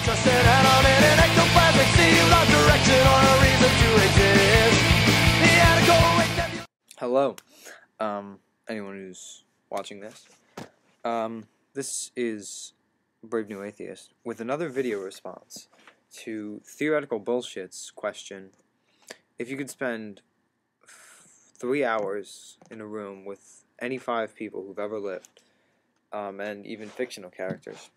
Just an atom in an ectoplasmic sea without direction or a reason to exist. He had to go away. Hello, anyone who's watching this. This is Brave New Atheist with another video response to Theoretical Bullshit's question: if you could spend 3 hours in a room with any 5 people who've ever lived, and even fictional characters,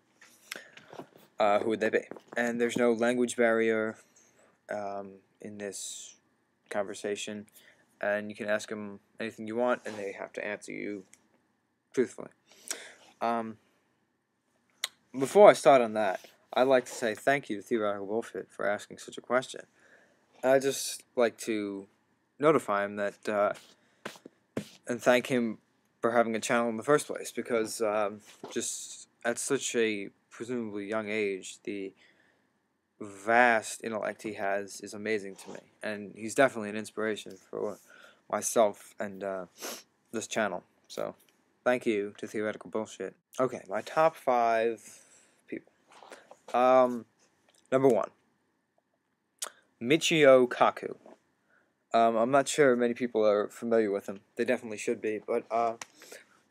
who would they be? And there's no language barrier in this conversation, and you can ask them anything you want, and they have to answer you truthfully. Before I start on that, I'd like to say thank you to Theoretical Bullshit for asking such a question. I'd just like to notify him that, and thank him for having a channel in the first place, because just at such a presumably young age, the vast intellect he has is amazing to me, and he's definitely an inspiration for myself and this channel. So thank you to Theoretical Bullshit. Okay, my top 5 people. Number 1, Michio Kaku. I'm not sure many people are familiar with him. They definitely should be, but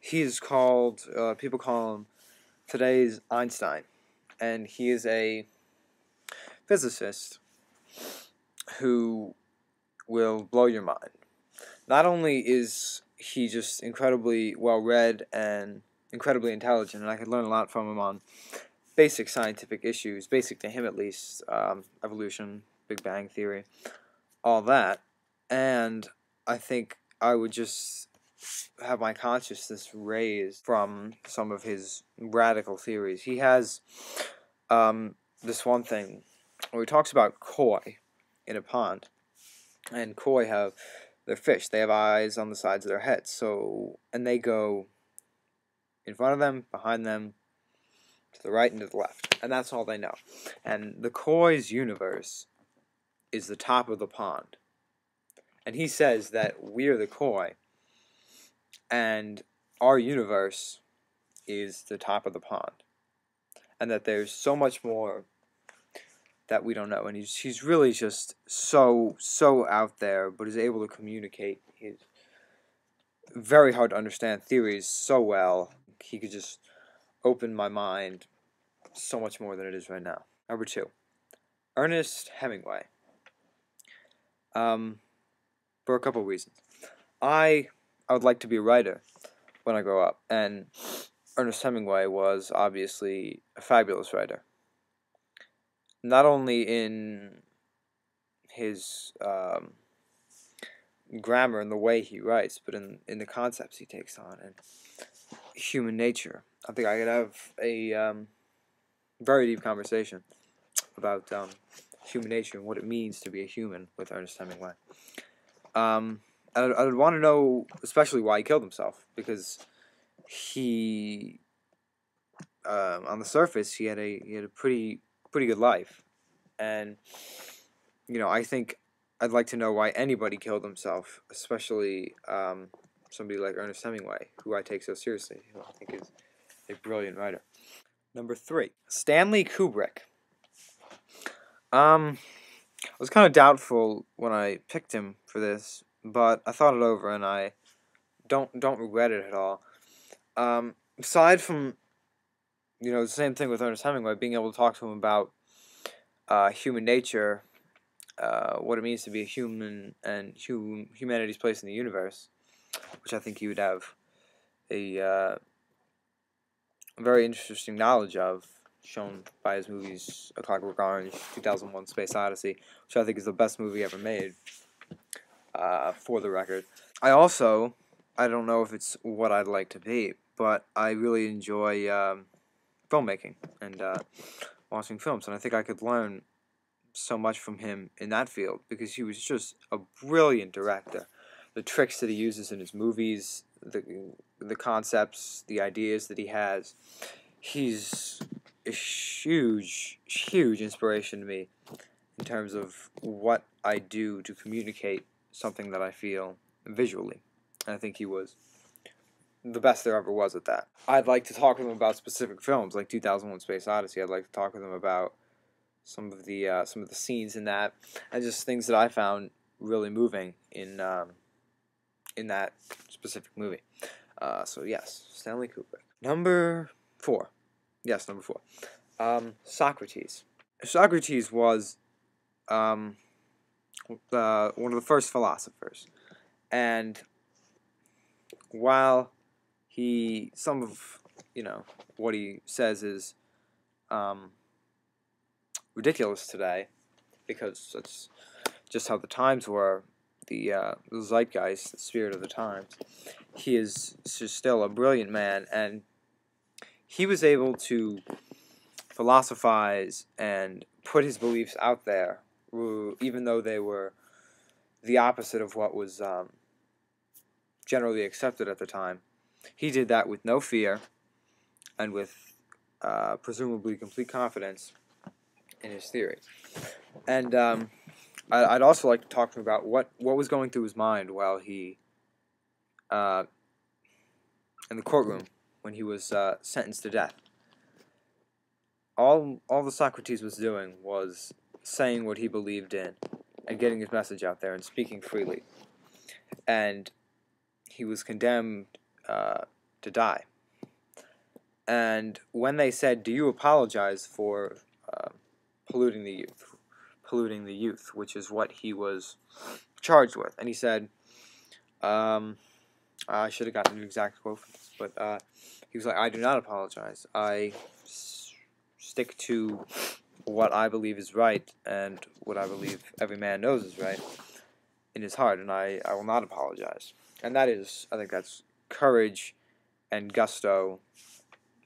he's called, people call him today's Einstein, and he is a physicist who will blow your mind. Not only is he just incredibly well-read and incredibly intelligent, and I could learn a lot from him on basic scientific issues, basic to him at least, evolution, Big Bang Theory, all that, and I think I would just have my consciousness raised from some of his radical theories. He has this one thing where he talks about koi in a pond, and koi have, they're fish, they have eyes on the sides of their heads, so, and they go in front of them, behind them, to the right and to the left, and that's all they know. And the koi's universe is the top of the pond, and he says that we're the koi, and our universe is the top of the pond, and that there's so much more that we don't know, and he's really just so out there, but is able to communicate his very hard to understand theories so well. He could just open my mind so much more than it is right now. Number 2, Ernest Hemingway. For a couple of reasons. I would like to be a writer when I grow up, and Ernest Hemingway was obviously a fabulous writer. Not only in his grammar and the way he writes, but in the concepts he takes on, and human nature. I think I could have a very deep conversation about human nature and what it means to be a human with Ernest Hemingway. I would want to know especially why he killed himself, because he, on the surface, he had a pretty good life, and you know, I think I'd like to know why anybody killed himself, especially somebody like Ernest Hemingway, who I take so seriously, who I think is a brilliant writer. Number 3, Stanley Kubrick. I was kind of doubtful when I picked him for this, but I thought it over, and I don't regret it at all. Aside from, you know, the same thing with Ernest Hemingway, being able to talk to him about human nature, what it means to be a human, and humanity's place in the universe, which I think he would have a very interesting knowledge of, shown by his movies A Clockwork Orange, 2001: Space Odyssey, which I think is the best movie ever made, for the record. I don't know if it's what I'd like to be, but I really enjoy filmmaking and watching films, and I think I could learn so much from him in that field, because he was just a brilliant director. The tricks that he uses in his movies, the concepts, the ideas that he has, he's a huge inspiration to me in terms of what I do to communicate something that I feel visually. And I think he was the best there ever was at that. I'd like to talk with him about specific films, like 2001: Space Odyssey. I'd like to talk with him about some of the scenes in that, and just things that I found really moving in that specific movie. So yes, Stanley Kubrick. Number 4. Yes, number 4. Socrates. Socrates was one of the first philosophers, and while some of what he says is ridiculous today, because that's just how the times were, the zeitgeist, the spirit of the times. He is still a brilliant man, and he was able to philosophize and put his beliefs out there, even though they were the opposite of what was generally accepted at the time. He did that with no fear and with presumably complete confidence in his theory. And I'd also like to talk to him about what was going through his mind while he in the courtroom when he was sentenced to death. All the Socrates was doing was saying what he believed in and getting his message out there and speaking freely. And he was condemned to die. And when they said, "Do you apologize for polluting the youth," which is what he was charged with, and he said, I should have gotten an exact quote from this, but he was like, "I do not apologize. I stick to what I believe is right and what I believe every man knows is right in his heart, and I will not apologize." And I think that's courage and gusto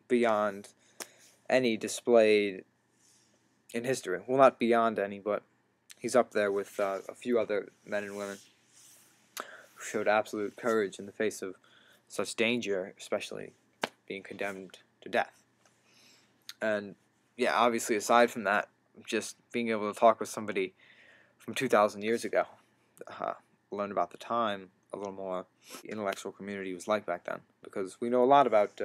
beyond any displayed in history. Well, not beyond any, but he's up there with a few other men and women who showed absolute courage in the face of such danger, especially being condemned to death. And yeah, obviously, aside from that, just being able to talk with somebody from 2,000 years ago, learn about the time a little more, the intellectual community was like back then, because we know a lot about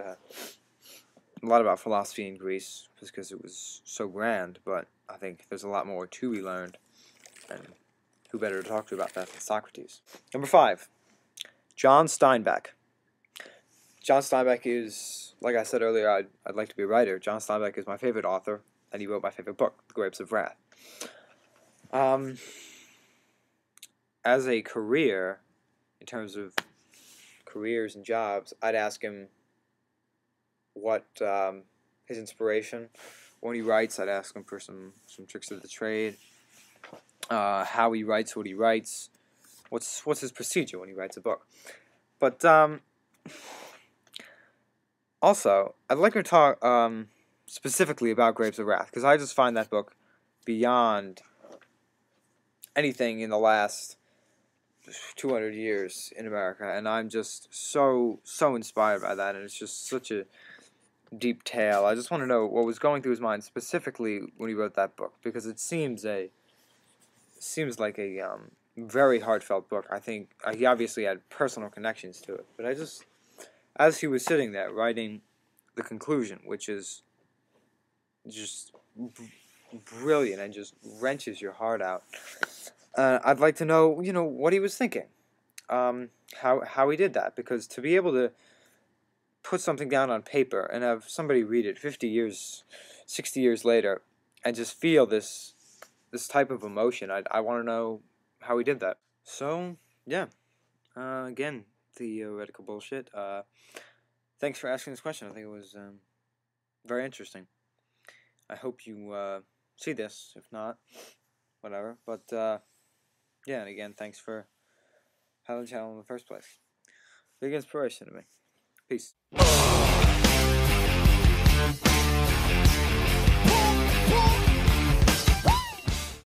philosophy in Greece because it was so grand, but I think there's a lot more to be learned, and who better to talk to about that than Socrates. Number 5, John Steinbeck. John Steinbeck is, like I said earlier, I'd like to be a writer. John Steinbeck is my favorite author, and he wrote my favorite book, The Grapes of Wrath. As a career, in terms of careers and jobs, I'd ask him what his inspiration. When he writes, I'd ask him for some tricks of the trade. How he writes what he writes. What's his procedure when he writes a book. But also, I'd like to talk specifically about Grapes of Wrath, because I just find that book beyond anything in the last 200 years in America, and I'm just so inspired by that, and it's just such a deep tale. I just want to know what was going through his mind specifically when he wrote that book, because it seems like a very heartfelt book. I think he obviously had personal connections to it, but as he was sitting there writing the conclusion, which is just brilliant and just wrenches your heart out, I'd like to know, what he was thinking, how he did that, because to be able to put something down on paper and have somebody read it 50 years, 60 years later, and just feel this type of emotion, I want to know how he did that. So, yeah, again, Theoretical Bullshit. Thanks for asking this question. I think it was very interesting. I hope you see this. If not, whatever. But, yeah, and again, thanks for having the channel in the first place. Big inspiration to me. Peace.